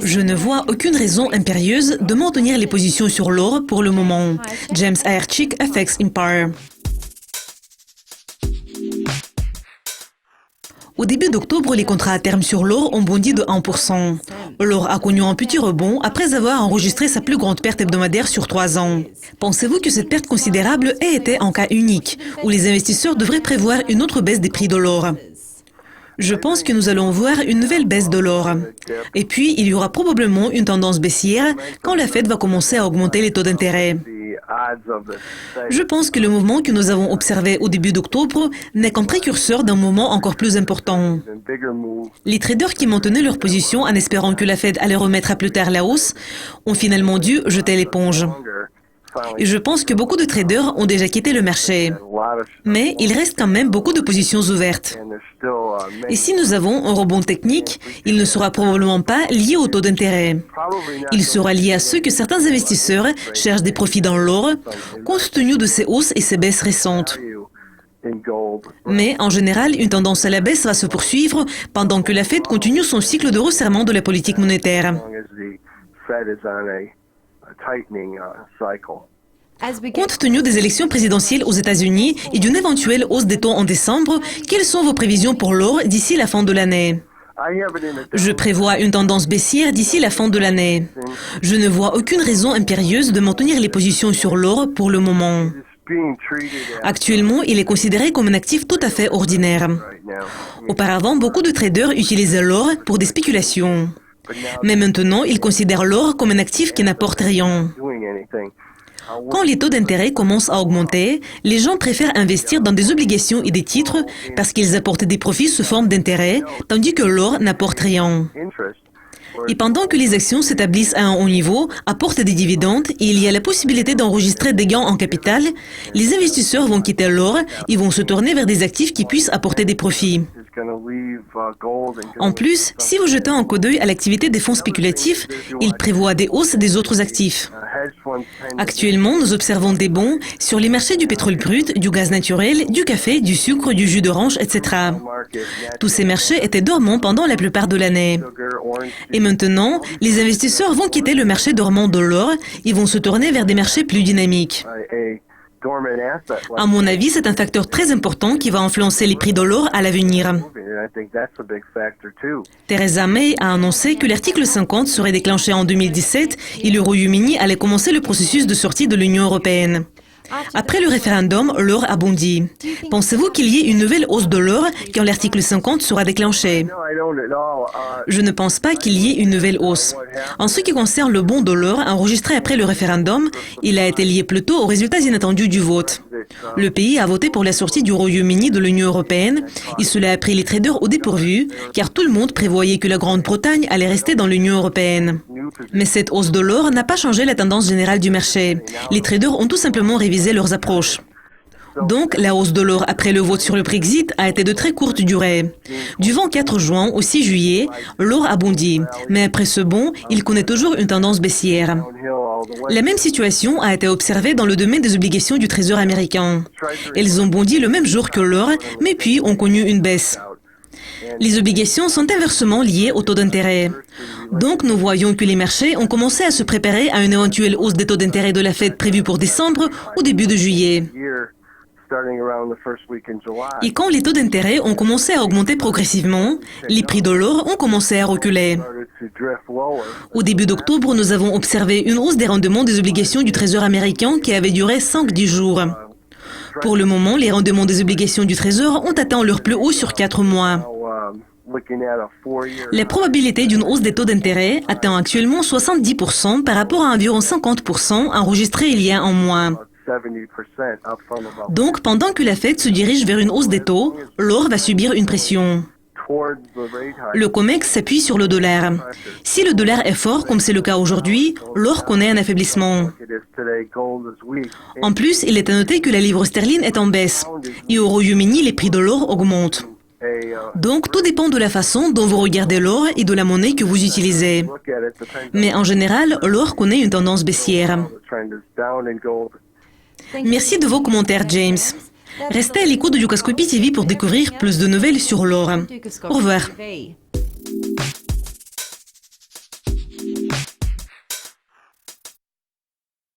Je ne vois aucune raison impérieuse de maintenir les positions sur l'or pour le moment. James Ayerchik, FX Empire. Au début d'octobre, les contrats à terme sur l'or ont bondi de 1%. L'or a connu un petit rebond après avoir enregistré sa plus grande perte hebdomadaire sur 3 ans. Pensez-vous que cette perte considérable ait été un cas unique, où les investisseurs devraient prévoir une autre baisse des prix de l'or? Je pense que nous allons voir une nouvelle baisse de l'or. Et puis, il y aura probablement une tendance baissière quand la Fed va commencer à augmenter les taux d'intérêt. Je pense que le mouvement que nous avons observé au début d'octobre n'est qu'un précurseur d'un mouvement encore plus important. Les traders qui maintenaient leur position en espérant que la Fed allait remettre à plus tard la hausse ont finalement dû jeter l'éponge. Et je pense que beaucoup de traders ont déjà quitté le marché. Mais il reste quand même beaucoup de positions ouvertes. Et si nous avons un rebond technique, il ne sera probablement pas lié au taux d'intérêt. Il sera lié à ce que certains investisseurs cherchent des profits dans l'or, compte tenu de ces hausses et ces baisses récentes. Mais en général, une tendance à la baisse va se poursuivre pendant que la Fed continue son cycle de resserrement de la politique monétaire. Compte tenu des élections présidentielles aux États-Unis et d'une éventuelle hausse des taux en décembre, quelles sont vos prévisions pour l'or d'ici la fin de l'année? Je prévois une tendance baissière d'ici la fin de l'année. Je ne vois aucune raison impérieuse de maintenir les positions sur l'or pour le moment. Actuellement, il est considéré comme un actif tout à fait ordinaire. Auparavant, beaucoup de traders utilisaient l'or pour des spéculations. Mais maintenant, ils considèrent l'or comme un actif qui n'apporte rien. Quand les taux d'intérêt commencent à augmenter, les gens préfèrent investir dans des obligations et des titres parce qu'ils apportent des profits sous forme d'intérêt, tandis que l'or n'apporte rien. Et pendant que les actions s'établissent à un haut niveau, apportent des dividendes et il y a la possibilité d'enregistrer des gains en capital, les investisseurs vont quitter l'or et vont se tourner vers des actifs qui puissent apporter des profits. En plus, si vous jetez un coup d'œil à l'activité des fonds spéculatifs, ils prévoient des hausses des autres actifs. Actuellement, nous observons des bons sur les marchés du pétrole brut, du gaz naturel, du café, du sucre, du jus d'orange, etc. Tous ces marchés étaient dormants pendant la plupart de l'année. Et maintenant, les investisseurs vont quitter le marché dormant de l'or et vont se tourner vers des marchés plus dynamiques. À mon avis, c'est un facteur très important qui va influencer les prix de l'or à l'avenir. Theresa May a annoncé que l'article 50 serait déclenché en 2017 et le Royaume-Uni allait commencer le processus de sortie de l'Union européenne. Après le référendum, l'or a bondi. Pensez-vous qu'il y ait une nouvelle hausse de l'or quand l'article 50 sera déclenché? Je ne pense pas qu'il y ait une nouvelle hausse. En ce qui concerne le bond de l'or enregistré après le référendum, il a été lié plutôt aux résultats inattendus du vote. Le pays a voté pour la sortie du Royaume-Uni de l'Union européenne et cela a pris les traders au dépourvu, car tout le monde prévoyait que la Grande-Bretagne allait rester dans l'Union européenne. Mais cette hausse de l'or n'a pas changé la tendance générale du marché. Les traders ont tout simplement révisé leurs approches. Donc, la hausse de l'or après le vote sur le Brexit a été de très courte durée. Du 24 juin au 6 juillet, l'or a bondi. Mais après ce bond, il connaît toujours une tendance baissière. La même situation a été observée dans le domaine des obligations du Trésor américain. Elles ont bondi le même jour que l'or, mais puis ont connu une baisse. Les obligations sont inversement liées au taux d'intérêt. Donc, nous voyons que les marchés ont commencé à se préparer à une éventuelle hausse des taux d'intérêt de la Fed prévue pour décembre au début de juillet. Et quand les taux d'intérêt ont commencé à augmenter progressivement, les prix de l'or ont commencé à reculer. Au début d'octobre, nous avons observé une hausse des rendements des obligations du Trésor américain qui avait duré 5-10 jours. Pour le moment, les rendements des obligations du Trésor ont atteint leur plus haut sur 4 mois. La probabilité d'une hausse des taux d'intérêt atteint actuellement 70% par rapport à environ 50% enregistré il y a un mois. Donc, pendant que la Fed se dirige vers une hausse des taux, l'or va subir une pression. Le COMEX s'appuie sur le dollar. Si le dollar est fort, comme c'est le cas aujourd'hui, l'or connaît un affaiblissement. En plus, il est à noter que la livre sterling est en baisse. Et au Royaume-Uni, les prix de l'or augmentent. Donc, tout dépend de la façon dont vous regardez l'or et de la monnaie que vous utilisez. Mais en général, l'or connaît une tendance baissière. Merci de vos commentaires, James. Restez à l'écoute de Dukascopy TV pour découvrir plus de nouvelles sur l'or. Au revoir.